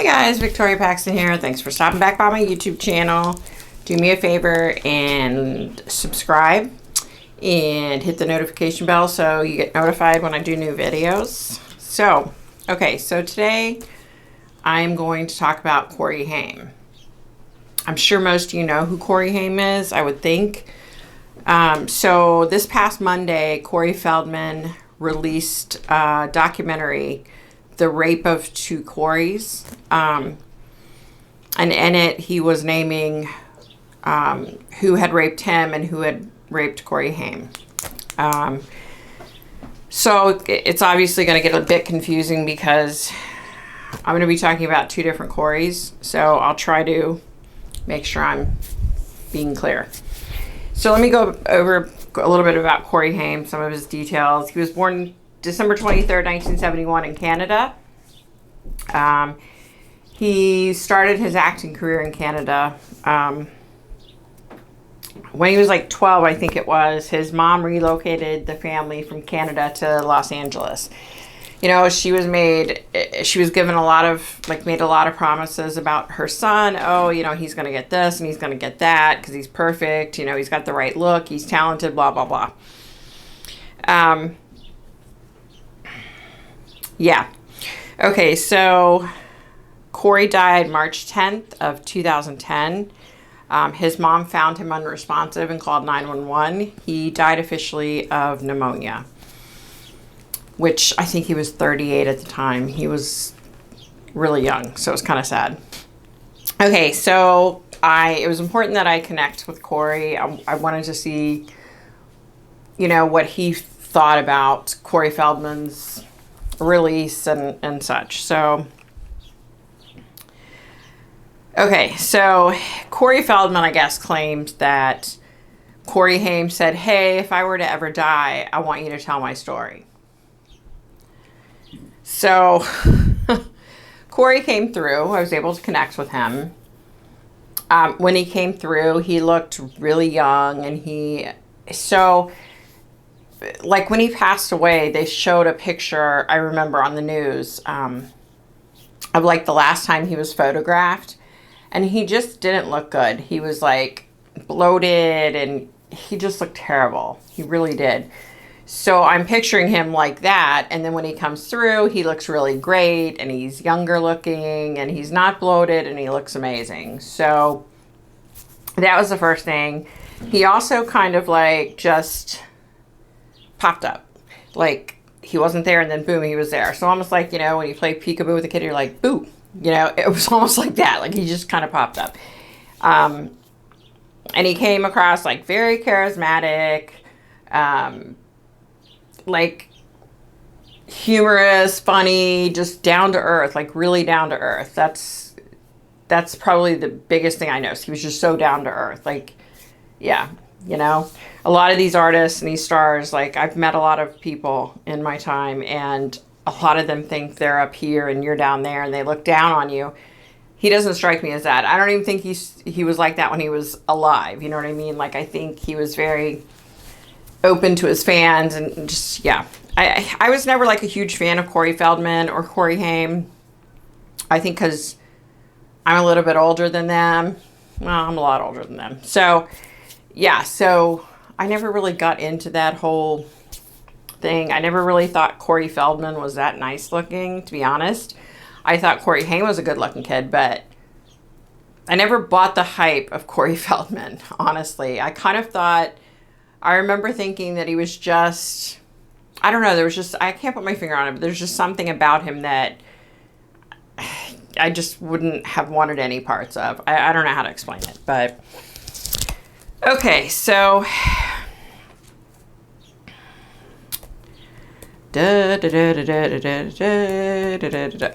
Hi guys, Victoria Paxton here. Thanks for stopping back by my YouTube channel. Do me a favor and subscribe and hit the notification bell so you get notified when I do new videos. So today I'm going to talk about Corey Haim. I'm sure most of you know who Corey Haim is, I would think. So this past Monday, Corey Feldman released a documentary, The Rape of Two Coreys. And in it, he was naming who had raped him and who had raped Corey Haim. So it's obviously going to get a bit confusing because I'm going to be talking about two different Coreys. So I'll try to make sure I'm being clear. So let me go over a little bit about Corey Haim, some of his details. He was born December 23rd, 1971 in Canada. He started his acting career in Canada when he was like 12, I think it was. His mom relocated the family from Canada to Los Angeles. You know, she was given a lot of, made a lot of promises about her son. Oh, you know, he's going to get this and he's going to get that because he's perfect. You know, he's got the right look. He's talented, blah, blah, blah. Yeah. Okay, so Corey died March 10th of 2010. His mom found him unresponsive and called 911. He died officially of pneumonia, which I think he was 38 at the time. He was really young, so it was kind of sad. Okay, so it was important that I connect with Corey. I wanted to see, you know, what he thought about Corey Feldman's release and such. So, okay, so Corey Feldman, I guess, claimed that Corey Haim said, "Hey, if I were to ever die, I want you to tell my story." So Corey came through. I was able to connect with him. When he came through, he looked really young, and when he passed away, they showed a picture, I remember on the news, of like the last time he was photographed, and he just didn't look good. He was like bloated and he just looked terrible. He really did. So I'm picturing him like that, and then when he comes through, he looks really great, and he's younger looking, and he's not bloated, and he looks amazing. So that was the first thing. He also kind of like just popped up. Like he wasn't there, and then boom, he was there. So almost like, you know, when you play peekaboo with a kid, you're like, boo. You know, it was almost like that. Like he just kind of popped up. And he came across like very charismatic, like humorous, funny, just down to earth, like really down to earth. That's probably the biggest thing I noticed. He was just so down to earth. Like, yeah, you know, a lot of these artists and these stars, like I've met a lot of people in my time, and a lot of them think they're up here and you're down there, and they look down on you. He doesn't strike me as that. I don't even think he was like that when he was alive. You know what I mean? Like, I think he was very open to his fans, and just, yeah. I was never like a huge fan of Corey Feldman or Corey Haim. I think because I'm a little bit older than them. Well, I'm a lot older than them. So, yeah, so I never really got into that whole thing. I never really thought Corey Feldman was that nice looking, to be honest. I thought Corey Haim was a good looking kid, but I never bought the hype of Corey Feldman, honestly. I kind of thought, I remember thinking that he was just, I don't know, there was just, I can't put my finger on it, but there's just something about him that I just wouldn't have wanted any parts of. I don't know how to explain it, but okay, so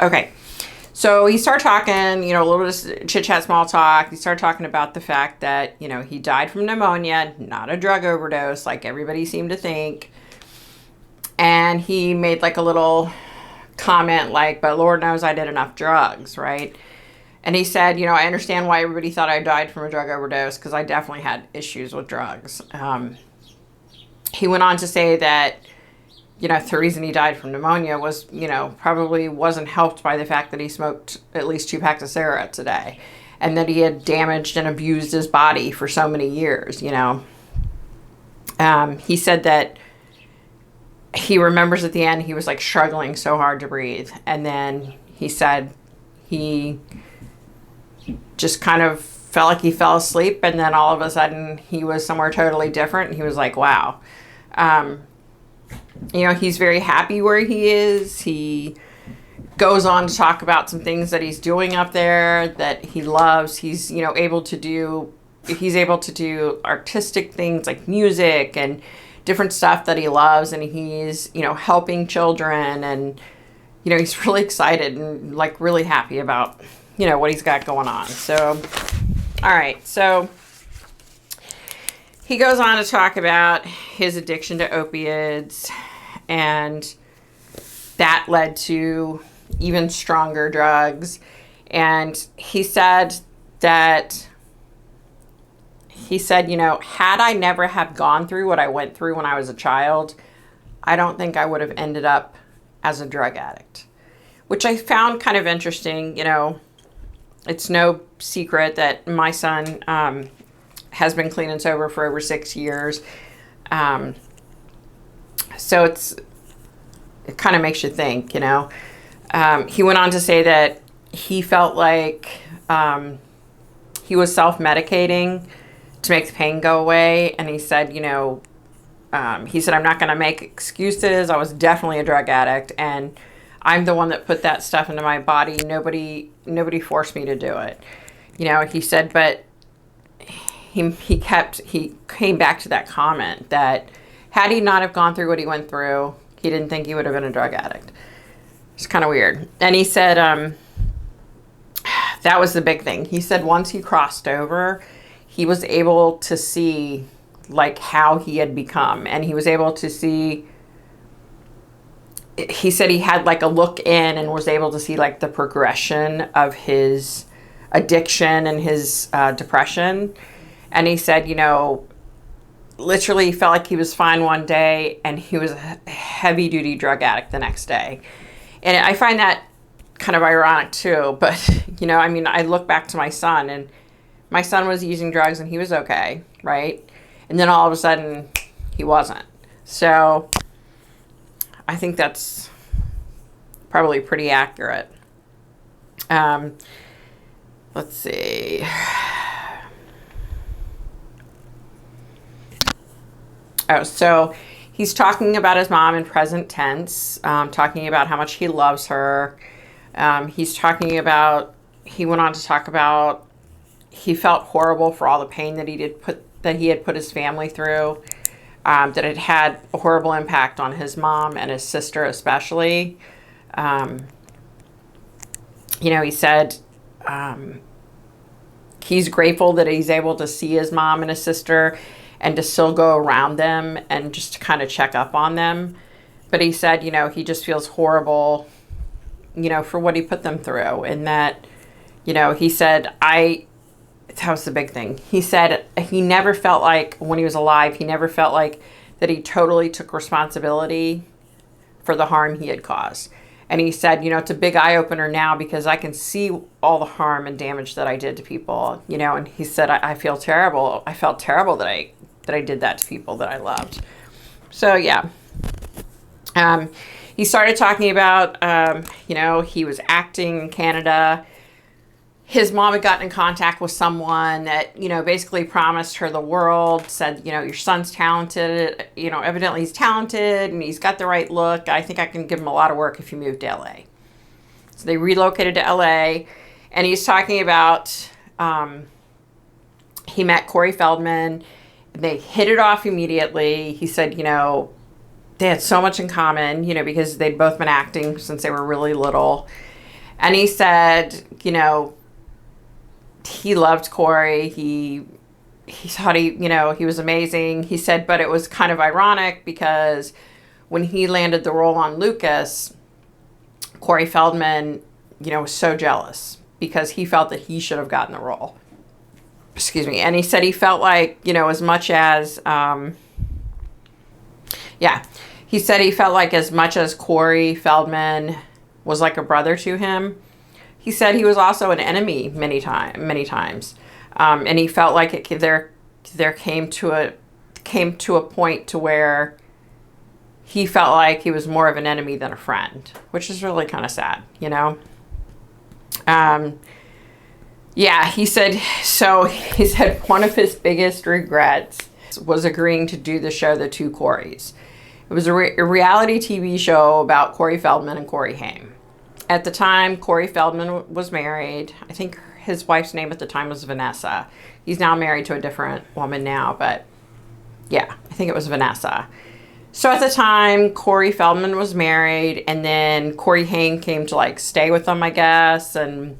okay, so he started talking, you know, a little bit of chit chat, small talk. He started talking about the fact that, you know, he died from pneumonia, not a drug overdose like everybody seemed to think. And he made like a little comment like, but Lord knows I did enough drugs, right? And he said, you know, I understand why everybody thought I died from a drug overdose, because I definitely had issues with drugs. He went on to say that the reason he died from pneumonia was, probably wasn't helped by the fact that he smoked at least 2 packs of cigarettes a day, and that he had damaged and abused his body for so many years, He said that he remembers at the end he was like struggling so hard to breathe. And then he said he just kind of felt like he fell asleep, and then all of a sudden he was somewhere totally different. And he was like, wow. He's very happy where he is. He goes on to talk about some things that he's doing up there that he loves. He's, able to do artistic things like music and different stuff that he loves. And he's, helping children, and, he's really excited and like really happy about, what he's got going on. So, all right. So he goes on to talk about his addiction to opioids, and that led to even stronger drugs. And he said, had I never have gone through what I went through when I was a child, I don't think I would have ended up as a drug addict, which I found kind of interesting. It's no secret that my son has been clean and sober for over 6 years. So it kind of makes you think, He went on to say that he felt like he was self-medicating to make the pain go away. And he said, I'm not going to make excuses. I was definitely a drug addict, and I'm the one that put that stuff into my body. Nobody forced me to do it. He said, but he came back to that comment that had he not have gone through what he went through, he didn't think he would have been a drug addict. It's kind of weird. And he said, that was the big thing. He said once he crossed over, he was able to see like how he had become, and he was able to see, he said he had like a look in and was able to see like the progression of his addiction and his depression. And he said, literally he felt like he was fine one day and he was a heavy duty drug addict the next day. And I find that kind of ironic too. But, I look back to my son, and my son was using drugs and he was okay, right? And then all of a sudden he wasn't. So I think that's probably pretty accurate. Let's see. Oh, so he's talking about his mom in present tense, talking about how much he loves her. He went on to talk about he felt horrible for all the pain that he had put his family through, that it had a horrible impact on his mom and his sister especially. He said he's grateful that he's able to see his mom and his sister and to still go around them and just to kind of check up on them. But he said, he just feels horrible, for what he put them through. And that, he said, that was the big thing. He said he never felt like, when he was alive, he never felt like that he totally took responsibility for the harm he had caused. And he said, it's a big eye-opener now because I can see all the harm and damage that I did to people, and he said, I feel terrible. I felt terrible that I did that to people that I loved. So, yeah. He started talking about, he was acting in Canada. His mom had gotten in contact with someone that, basically promised her the world, said, your son's talented, evidently he's talented and he's got the right look. I think I can give him a lot of work if you move to LA. So they relocated to LA, and he's talking about, he met Corey Feldman. They hit it off immediately. He said, they had so much in common, because they'd both been acting since they were really little. And he said, he loved Corey. He thought he was amazing. He said, but it was kind of ironic because when he landed the role on Lucas, Corey Feldman, was so jealous because he felt that he should have gotten the role. Excuse me. And he said he felt like, as much as, He said he felt like as much as Corey Feldman was like a brother to him, he said he was also an enemy many times. And he felt like there came to a point to where he felt like he was more of an enemy than a friend, which is really kind of sad, you know? Yeah, he said one of his biggest regrets was agreeing to do the show The Two Coreys. It was a reality TV show about Corey Feldman and Corey Haim. At the time, Corey Feldman was married. I think his wife's name at the time was Vanessa. He's now married to a different woman now, but yeah, I think it was Vanessa. So at the time, Corey Feldman was married, and then Corey Haim came to like stay with them, I guess. And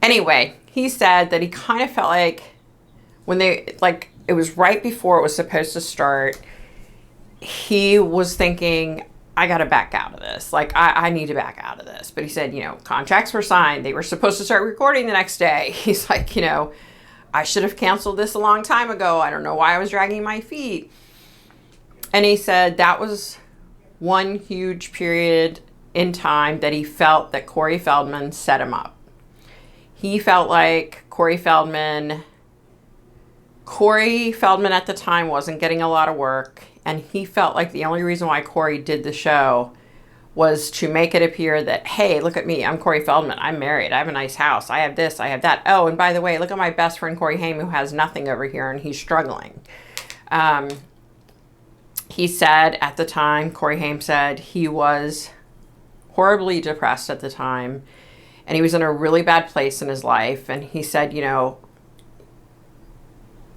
anyway, he said that he kind of felt like when it was right before it was supposed to start, he was thinking, I got to back out of this. Like, I need to back out of this. But he said, you know, contracts were signed. They were supposed to start recording the next day. He's like, you know, I should have canceled this a long time ago. I don't know why I was dragging my feet. And he said that was one huge period in time that he felt that Corey Feldman set him up. He felt like Corey Feldman at the time wasn't getting a lot of work. And he felt like the only reason why Corey did the show was to make it appear that, hey, look at me. I'm Corey Feldman. I'm married. I have a nice house. I have this. I have that. Oh, and by the way, look at my best friend Corey Haim, who has nothing over here and he's struggling. He said at the time, Corey Haim said he was horribly depressed at the time and he was in a really bad place in his life. And he said, you know,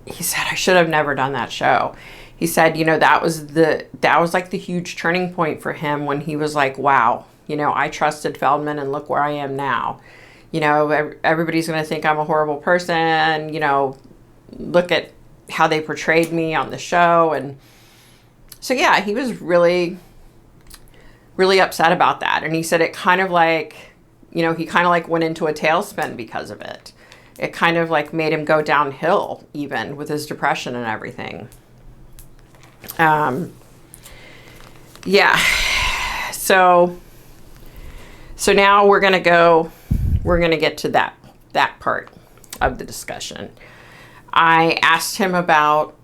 I should have never done that show. He said, you know, that was like the huge turning point for him when he was like, wow, you know, I trusted Feldman and look where I am now. You know, everybody's going to think I'm a horrible person. You know, look at how they portrayed me on the show. And so, yeah, he was really, really upset about that. And he said it kind of like, you know, he kind of like went into a tailspin because of it. It kind of like made him go downhill even with his depression and everything. Yeah. So now we're going to get to that part of the discussion. I asked him about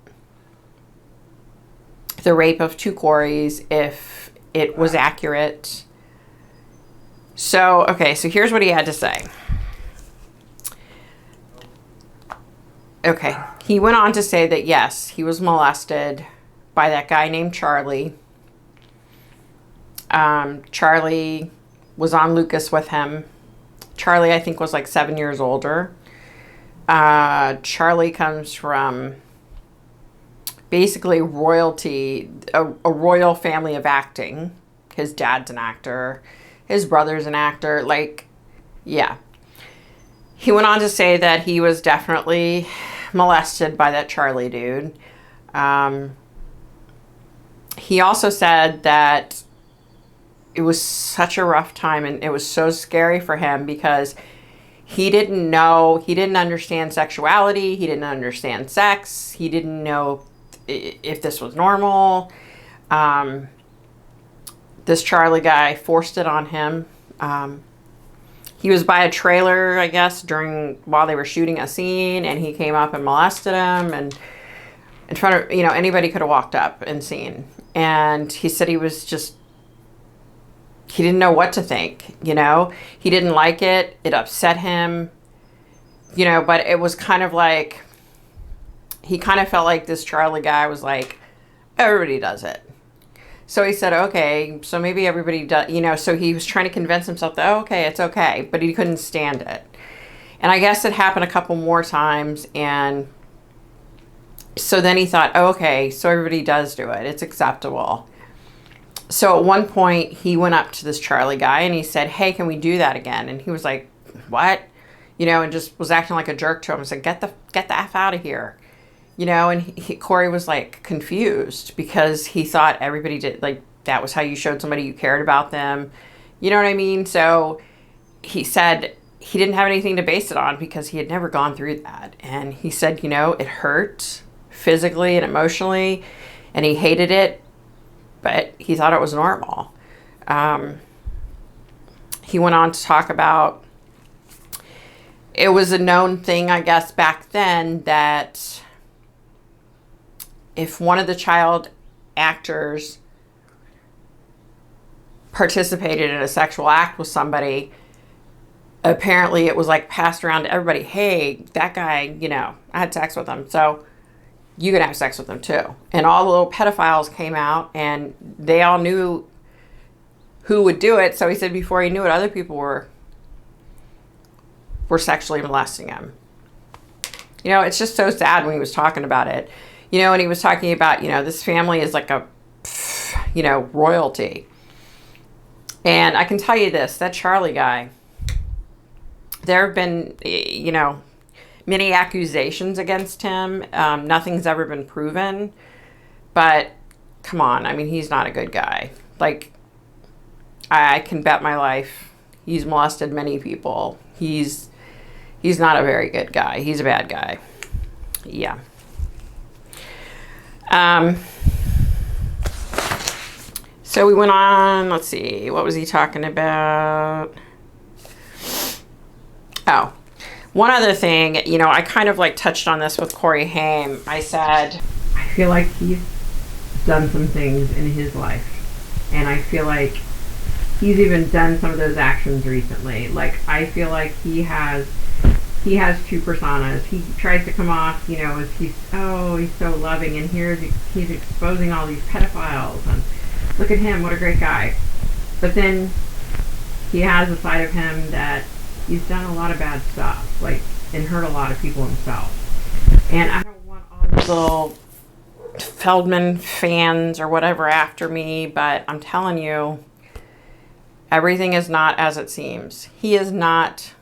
the rape of two Coreys, if it was accurate. So here's what he had to say. Okay. He went on to say that yes, he was molested by that guy named Charlie. Charlie was on Lucas with him. Charlie, I think, was like 7 years older. Charlie comes from basically royalty, a royal family of acting. His dad's an actor. His brother's an actor. Like, yeah. He went on to say that he was definitely molested by that Charlie dude. He also said that it was such a rough time and it was so scary for him because he didn't understand sexuality. He didn't understand sex. He didn't know if this was normal. This Charlie guy forced it on him. He was by a trailer, I guess, while they were shooting a scene, and he came up and molested him, and in front of, you know, anybody could have walked up and seen. And he said he didn't know what to think, you know. He didn't like it. It upset him, you know, but it was kind of like, he kind of felt like this Charlie guy was like, everybody does it. So he said, okay, so maybe everybody does, you know, so he was trying to convince himself that, oh, okay, it's okay, but he couldn't stand it. And I guess it happened a couple more times, and so then he thought, oh, okay, so everybody does do it. It's acceptable. So at one point, he went up to this Charlie guy, and he said, hey, can we do that again? And he was like, what? You know, and just was acting like a jerk to him and said, get the F out of here. You know, and Corey was like confused because he thought everybody did, like, that was how you showed somebody you cared about them. You know what I mean? So he said he didn't have anything to base it on because he had never gone through that. And he said, you know, it hurt physically and emotionally. and he hated it, but he thought it was normal. He went on to talk about, it was a known thing, I guess, back then, that if one of the child actors participated in a sexual act with somebody, apparently it was like passed around to everybody. Hey, that guy, you know, I had sex with him, so you can have sex with him too. And all the little pedophiles came out, and they all knew who would do it. So he said before he knew it, other people were sexually molesting him. You know, it's just so sad when he was talking about it. You know, and he was talking about, you know, this family is like a, you know, royalty. And I can tell you this, that Charlie guy, there have been, you know, many accusations against him. Nothing's ever been proven. But come on, I mean, he's not a good guy. Like, I can bet my life he's molested many people. He's not a very good guy. He's a bad guy. Yeah. So we went on, let's see, what was he talking about? Oh, one other thing, you know, I kind of like touched on this with Corey Haim. I said, I feel like he's done some things in his life. And I feel like he's even done some of those actions recently. Like, I feel like he has two personas. He tries to come off, you know, as he's so loving, and he's exposing all these pedophiles, and look at him, what a great guy. But then he has a side of him that he's done a lot of bad stuff, like, and hurt a lot of people himself. And I don't want all these little Feldman fans or whatever after me, but I'm telling you, everything is not as it seems. He is not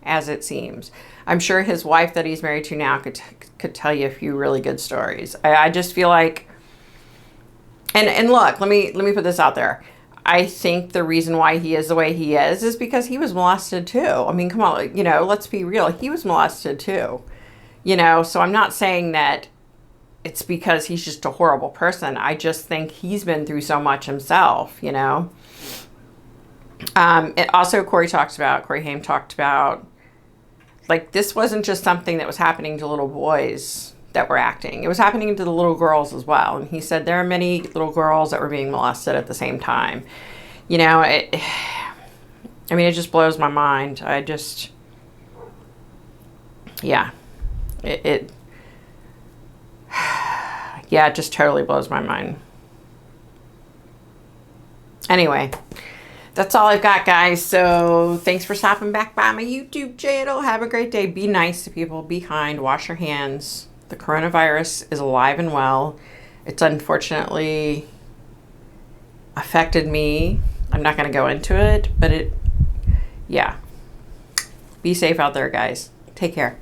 as it seems. I'm sure his wife that he's married to now could tell you a few really good stories. I just feel like, and look, let me put this out there. I think the reason why he is the way he is because he was molested too. I mean, come on, you know, let's be real. He was molested too, you know, so I'm not saying that it's because he's just a horrible person. I just think he's been through so much himself, you know. It also, Corey Haim talked about, like, this wasn't just something that was happening to little boys that were acting. It was happening to the little girls as well. And he said there are many little girls that were being molested at the same time. You know, I mean, it just blows my mind. Yeah, it just totally blows my mind. Anyway, that's all I've got, guys. So thanks for stopping back by my YouTube channel. Have a great day. Be nice to people. Be kind. Wash your hands. The coronavirus is alive and well. It's unfortunately affected me. I'm not going to go into it, but yeah. Be safe out there, guys. Take care.